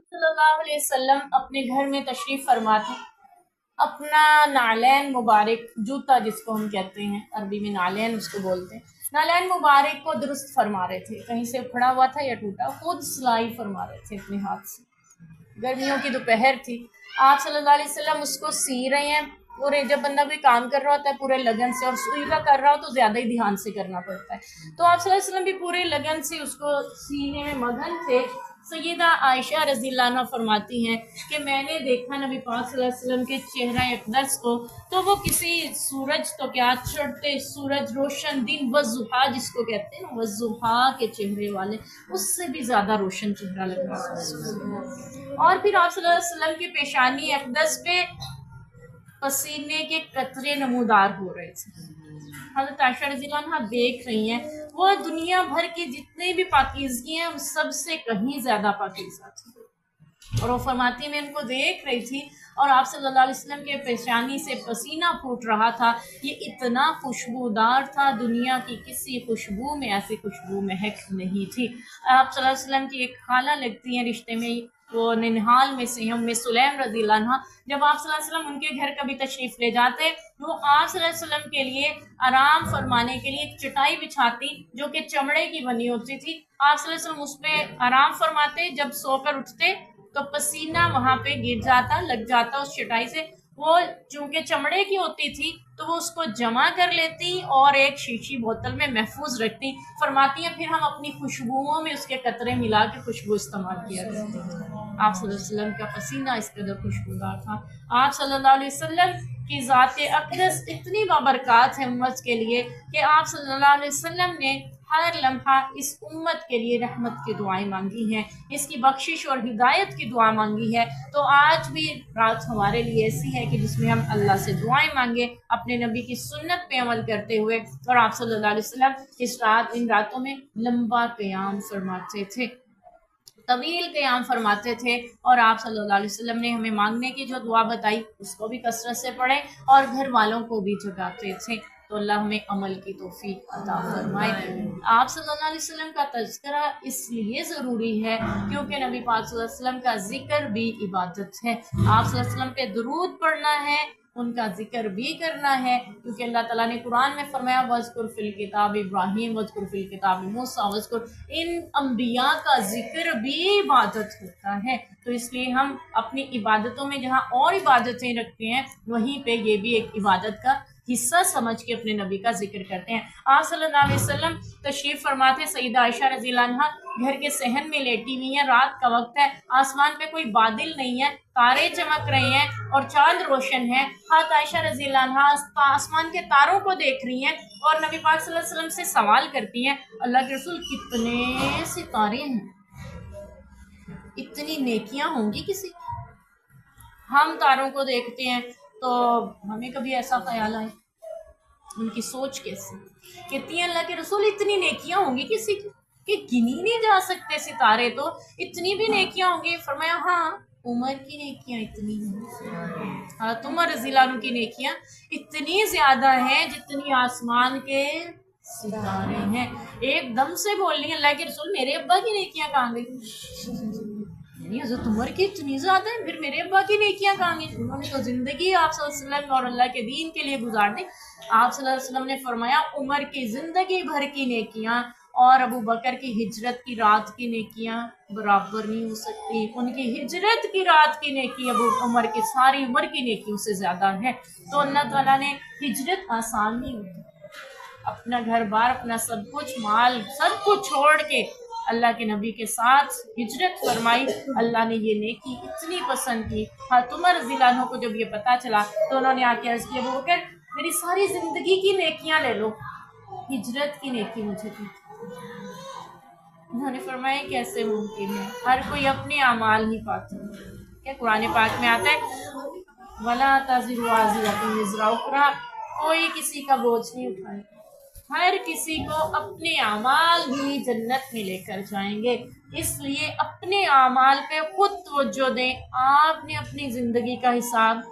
सल्लल्लाहु अलैहि वसल्लम अपने घर में तशरीफ़ फरमा थे। अपना नालैन मुबारक, जूता जिसको हम कहते हैं, अरबी में नालैन उसको बोलते हैं, नालैन मुबारक को दुरुस्त फरमा रहे थे। कहीं से उखड़ा हुआ था या टूटा, खुद सिलाई फरमा रहे थे अपने हाथ से। गर्मियों की दोपहर थी, आप सल्लल्लाहु अलैहि वसल्लम उसको सी रहे हैं। पूरे, जब बंदा कोई काम कर रहा होता है पूरे लगन से, और सुई का कर रहा हो तो ज़्यादा ही ध्यान से करना पड़ता है, तो आप सल्लल्लाहु अलैहि वसल्लम भी पूरे लगन से उसको सीने में मगन थे। सैयदा आयशा रज़ियल्लाहु अन्हा फरमाती हैं कि मैंने देखा नबी पाक सल्लल्लाहु अलैहि वसल्लम के चेहरा अक़दस को, तो वो किसी सूरज, तो क्या चढ़ते सूरज, रोशन दिन, वज़ुहा जिसको कहते हैं ना, वज़ुहा के चेहरे वाले, उससे भी ज़्यादा रोशन चेहरा लग रहा है। और फिर आप सल्लल्लाहु अलैहि वसल्लम की पेशानी अक़दस पे पसीने के कतरे नमूदार हो रहे थे। हज़रत आयशा रज़ियल्लाहु अन्हा देख रही हैं, वो दुनिया भर की जितनी भी पाकीज़गी हैं उन सबसे कहीं ज़्यादा पाकीज़ा थी। और वो फरमाती है, मैं इनको देख रही थी और आप सल्लल्लाहु अलैहि वसल्लम के पेशानी से पसीना फूट रहा था। ये इतना खुशबूदार था, दुनिया की किसी खुशबू में ऐसी खुशबू महक नहीं थी। आप सल्लल्लाहु अलैहि वसल्लम की एक खाला लगती हैं रिश्ते में, वो निनहाल में से हम सुलैम रज़ियल्लाहु अन्हा, जब आप सल्लल्लाहु अलैहि वसल्लम उनके घर कभी तशरीफ़ ले जाते, वो आप सल्लल्लाहु अलैहि वसल्लम के लिए आराम फरमाने के लिए एक चटाई बिछाती जो कि चमड़े की बनी होती थी। आप सल्लल्लाहु अलैहि वसल्लम उस पर आराम फरमाते, जब सोकर उठते तो पसीना वहाँ पे गिर जाता, लग जाता उस चटाई से। वो चूंकि चमड़े की होती थी तो वो उसको जमा कर लेती और एक शीशी बोतल में महफूज रखती। फरमाती हैं फिर हम अपनी खुशबुओं में उसके कतरे मिला के खुशबू इस्तेमाल किया करते थे। आप सल्लल्लाहु अलैहि वसल्लम का पसीना इस कदर खुशबूदार था। आप सल्लल्लाहु अलैहि वसल्लम की ज़ात अक़दस इतनी बाबरकत है उम्मत के लिए कि आप सल्लल्लाहु अलैहि वसल्लम ने हर लम्हा इस उम्मत के लिए रहमत की दुआएं मांगी हैं, इसकी बख्शिश और हिदायत की दुआ मांगी है। तो आज भी रात हमारे लिए ऐसी है कि जिसमें हम अल्लाह से दुआएं मांगे, अपने नबी की सुन्नत पे अमल करते हुए। और आप सल्लल्लाहु अलैहि वसल्लम इस रात, इन रातों में लंबा क़याम फरमाते थे, तवील क़याम फरमाते थे। और आप सल्लल्लाहु अलैहि वसल्लम ने हमें मांगने की जो दुआ बताई उसको भी कसरत से पढ़ें और घर वालों को भी जगाते थे। तो अल्लाह हमें अमल की तौफीक अता फरमाए। आप सल्लल्लाहु अलैहि वसल्लम का तज़किरा इसलिए ज़रूरी है क्योंकि नबी पाक सल्लल्लाहु अलैहि वसल्लम का ज़िक्र भी इबादत है। आप सल्लल्लाहु अलैहि वसल्लम पे दुरूद पढ़ना है, उनका जिक्र भी करना है, क्योंकि अल्लाह ताला ने कुरान में फरमाया वज़्कुर फिल किताब इब्राहीम वज़्कुर फिल किताब मूसा वज़्कुर, इन अम्बिया का जिक्र भी इबादत होता है। तो इसलिए हम अपनी इबादतों में जहाँ और इबादतें रखते हैं वहीं पे ये भी एक इबादत का हिस्सा समझ के अपने नबी का जिक्र करते हैं। आप सल्लल्लाहु अलैहि वसल्लम तशरीफ़ फरमाते, सईदा आयशा रज़ियल्लाहु अन्हा घर के सहन में लेटी हुई हैं, रात का वक्त है, आसमान पे कोई बादल नहीं है, तारे चमक रहे हैं और चांद रोशन है। हज़रत आयशा रज़ियल्लाहु अन्हा आसमान के तारों को देख रही हैं और नबी पाक सल्लल्लाहु अलैहि वसल्लम से सवाल करती हैं, अल्लाह के रसूल कितने सितारे हैं, इतनी नेकियां होंगी किसी? हम तारों को देखते हैं तो हमें कभी ऐसा ख्याल आए, उनकी सोच कैसी? कहती हैं अल्लाह के रसूल इतनी नेकियां होंगी किसी की कि गिनी नहीं जा सकते सितारे, तो इतनी भी नेकियां होंगी? फरमाया हाँ, उमर की नेकियां इतनी हैं, हाँ, उमर रज़ियल्लाहु अन्हु की नेकियां इतनी ज़्यादा हैं जितनी आसमान के सितारे हैं। एकदम से बोल रही अल्लाह के रसूल मेरे अब्बा की नेकियां कहाँ गई? हज़रत उमर की इतनी ज़्यादा है, फिर मेरे अब्बा की नेकियां कहाँ गई? उन्होंने तो ज़िंदगी आप सल्लल्लाहु अलैहि वसल्लम और अल्लाह के दीन के लिए गुजार दी। आप सल्लल्लाहु अलैहि वसल्लम ने फरमाया उमर की ज़िंदगी भर की नेकियां और अबू बकर की हिजरत की रात की नेकियां बराबर नहीं हो सकती। उनकी हिजरत की रात की नेकी अबू उमर की सारी उम्र की नेकियों से ज़्यादा है। तो अल्लाह ताला ने हिजरत आसान नहीं होती, अपना घर बार, अपना सब कुछ, माल, सब कुछ छोड़ के अल्लाह के नबी के साथ हिजरत फरमाई। अल्लाह ने ये नेकी इतनी पसंद की। हाँ, उमर रज़ियल्लाहु अन्हु को जब ये पता चला तो उन्होंने आके अर्ज़ किया, अबू बकर मेरी सारी ज़िंदगी की नेकियां ले लो, हिजरत की नेकी मुझे दी। उन्होंने फरमाया कैसे मुमकिन है, हर कोई अपने अमाल ही पाता है। क्या कुरान पाक में आता है वला ताज़िरु वाज़िरतुन विज़रा उख़रा, कोई किसी का बोझ नहीं उठाए, हर किसी को अपने अमाल ही जन्नत में लेकर जाएंगे। इसलिए अपने अमाल पे खुद तवज्जो दें। आपने अपनी ज़िंदगी का हिसाब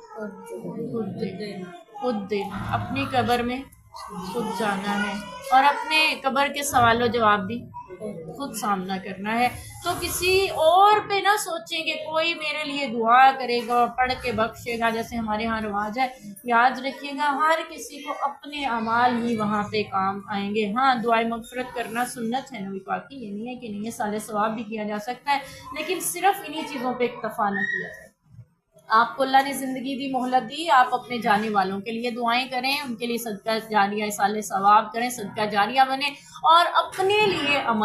खुद देना, अपनी कब्र में खुद जाना है और अपने कब्र के सवालों जवाब भी خود سامنا کرنا ہے. تو کسی اور پہ نہ سوچیں کہ کوئی میرے لیے دعا کرے گا پڑھ کے بخشے گا جیسے ہمارے ہاں رواج ہے. یاد رکھیے گا ہر کسی کو اپنے اعمال ہی وہاں پہ کام آئیں گے. ہاں دعائے مغفرت کرنا سنت ہے نبی پاک کی، یہ نہیں ہے کہ نہیں ہے، سال ثواب بھی کیا جا سکتا ہے، لیکن صرف انہی چیزوں پہ اکتفا نہ کیا جائے. آپ کو اللہ نے زندگی دی، مہلت دی، آپ اپنے جانے والوں کے لیے دعائیں کریں، ان کے لیے صدقہ جاریہ سال ثواب کریں، صدقہ جاریہ بنیں، اور اپنے لیے عمل